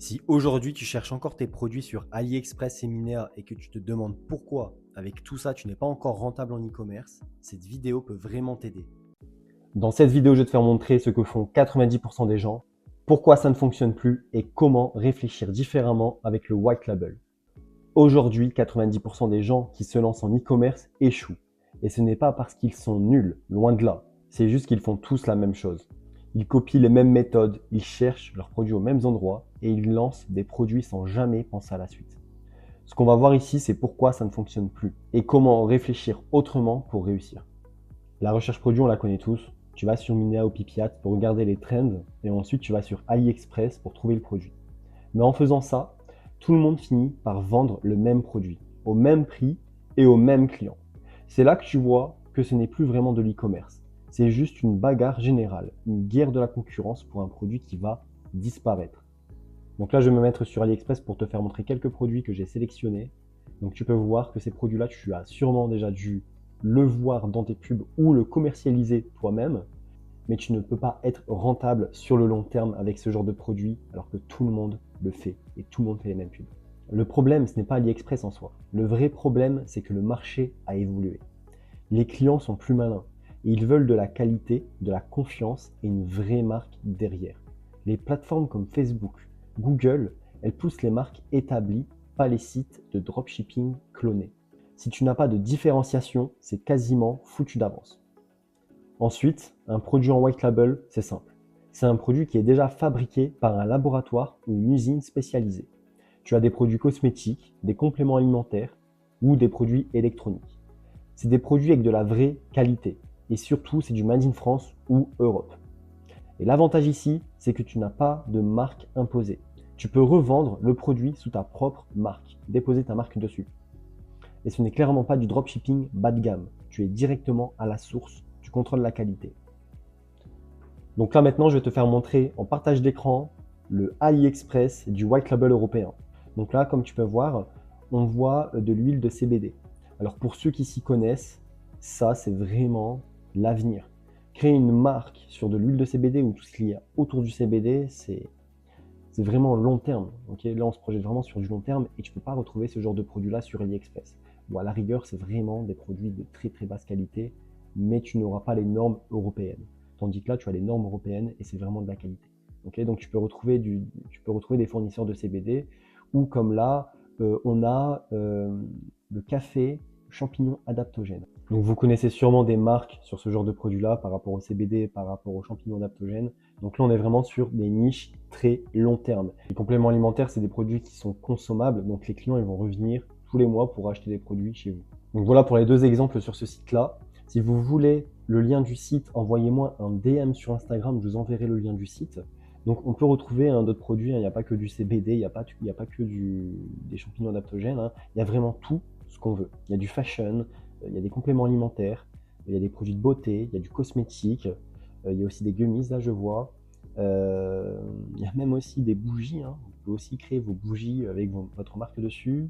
Si aujourd'hui tu cherches encore tes produits sur AliExpress Séminaire et que tu te demandes pourquoi, avec tout ça, tu n'es pas encore rentable en e-commerce, cette vidéo peut vraiment t'aider. Dans cette vidéo, je vais te faire montrer ce que font 90% des gens, pourquoi ça ne fonctionne plus et comment réfléchir différemment avec le white label. Aujourd'hui, 90% des gens qui se lancent en e-commerce échouent. Et ce n'est pas parce qu'ils sont nuls, loin de là. C'est juste qu'ils font tous la même chose. Ils copient les mêmes méthodes, ils cherchent leurs produits aux mêmes endroits et ils lancent des produits sans jamais penser à la suite. Ce qu'on va voir ici, c'est pourquoi ça ne fonctionne plus et comment réfléchir autrement pour réussir. La recherche produit, on la connaît tous. Tu vas sur Minea ou Pipiat pour regarder les trends et ensuite tu vas sur AliExpress pour trouver le produit. Mais en faisant ça, tout le monde finit par vendre le même produit, au même prix et au même client. C'est là que tu vois que ce n'est plus vraiment de l'e-commerce. C'est juste une bagarre générale, une guerre de la concurrence pour un produit qui va disparaître. Donc là, je vais me mettre sur AliExpress pour te faire montrer quelques produits que j'ai sélectionnés. Donc tu peux voir que ces produits-là, tu as sûrement déjà dû le voir dans tes pubs ou le commercialiser toi-même, mais tu ne peux pas être rentable sur le long terme avec ce genre de produit alors que tout le monde le fait et tout le monde fait les mêmes pubs. Le problème, ce n'est pas AliExpress en soi. Le vrai problème, c'est que le marché a évolué. Les clients sont plus malins et ils veulent de la qualité, de la confiance et une vraie marque derrière. Les plateformes comme Facebook, Google, elles poussent les marques établies, pas les sites de dropshipping clonés. Si tu n'as pas de différenciation, c'est quasiment foutu d'avance. Ensuite, un produit en white label, c'est simple. C'est un produit qui est déjà fabriqué par un laboratoire ou une usine spécialisée. Tu as des produits cosmétiques, des compléments alimentaires ou des produits électroniques. C'est des produits avec de la vraie qualité. Et surtout, c'est du Made in France ou Europe. Et l'avantage ici, c'est que tu n'as pas de marque imposée. Tu peux revendre le produit sous ta propre marque, déposer ta marque dessus. Et ce n'est clairement pas du dropshipping bas de gamme. Tu es directement à la source, tu contrôles la qualité. Donc là maintenant, je vais te faire montrer en partage d'écran le AliExpress du white label européen. Donc là, comme tu peux voir, on voit de l'huile de CBD. Alors pour ceux qui s'y connaissent, ça c'est vraiment l'avenir. Créer une marque sur de l'huile de CBD ou tout ce qu'il y a autour du CBD, c'est vraiment long terme. Okay, là, on se projette vraiment sur du long terme et tu ne peux pas retrouver ce genre de produit-là sur AliExpress. Bon, à la rigueur, c'est vraiment des produits de très très basse qualité, mais tu n'auras pas les normes européennes. Tandis que là, tu as les normes européennes et c'est vraiment de la qualité. Okay, donc tu peux retrouver des fournisseurs de CBD ou comme là, on a le café champignon adaptogène. Donc vous connaissez sûrement des marques sur ce genre de produit-là par rapport au CBD, par rapport aux champignons adaptogènes. Donc là, on est vraiment sur des niches très long terme. Les compléments alimentaires, c'est des produits qui sont consommables, donc les clients ils vont revenir tous les mois pour acheter des produits chez vous. Donc voilà pour les deux exemples sur ce site-là. Si vous voulez le lien du site, envoyez-moi un DM sur Instagram, je vous enverrai le lien du site. Donc on peut retrouver d'autres produits, il n'y a pas que du CBD, il n'y a pas que des champignons adaptogènes, il y a vraiment tout ce qu'on veut. Il y a du fashion, il y a des compléments alimentaires, il y a des produits de beauté, il y a du cosmétique, il y a aussi des gummies, là je vois. Il y a même aussi des bougies, vous pouvez aussi créer vos bougies avec votre marque dessus.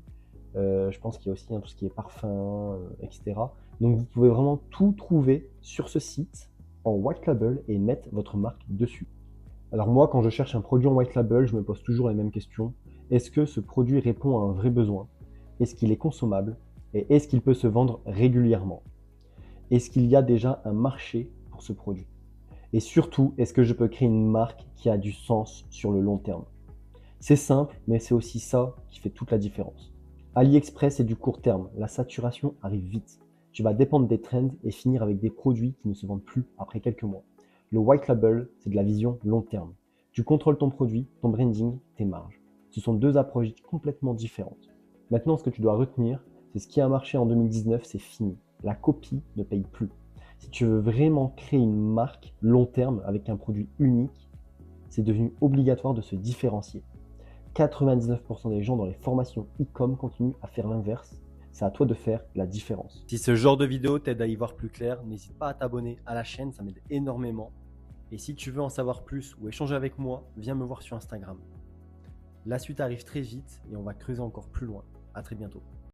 Je pense qu'il y a aussi tout ce qui est parfum, etc. Donc vous pouvez vraiment tout trouver sur ce site en white label et mettre votre marque dessus. Alors moi, quand je cherche un produit en white label, je me pose toujours les mêmes questions. Est-ce que ce produit répond à un vrai besoin? Est-ce qu'il est consommable? Et est-ce qu'il peut se vendre régulièrement? Est-ce qu'il y a déjà un marché pour ce produit? Et surtout, est-ce que je peux créer une marque qui a du sens sur le long terme? C'est simple, mais c'est aussi ça qui fait toute la différence. AliExpress, c'est du court terme. La saturation arrive vite. Tu vas dépendre des trends et finir avec des produits qui ne se vendent plus après quelques mois. Le white label, c'est de la vision long terme. Tu contrôles ton produit, ton branding, tes marges. Ce sont deux approches complètement différentes. Maintenant, ce que tu dois retenir, c'est ce qui a marché en 2019, c'est fini. La copie ne paye plus. Si tu veux vraiment créer une marque long terme avec un produit unique, c'est devenu obligatoire de se différencier. 99% des gens dans les formations e-com continuent à faire l'inverse. C'est à toi de faire la différence. Si ce genre de vidéo t'aide à y voir plus clair, n'hésite pas à t'abonner à la chaîne, ça m'aide énormément. Et si tu veux en savoir plus ou échanger avec moi, viens me voir sur Instagram. La suite arrive très vite et on va creuser encore plus loin. À très bientôt.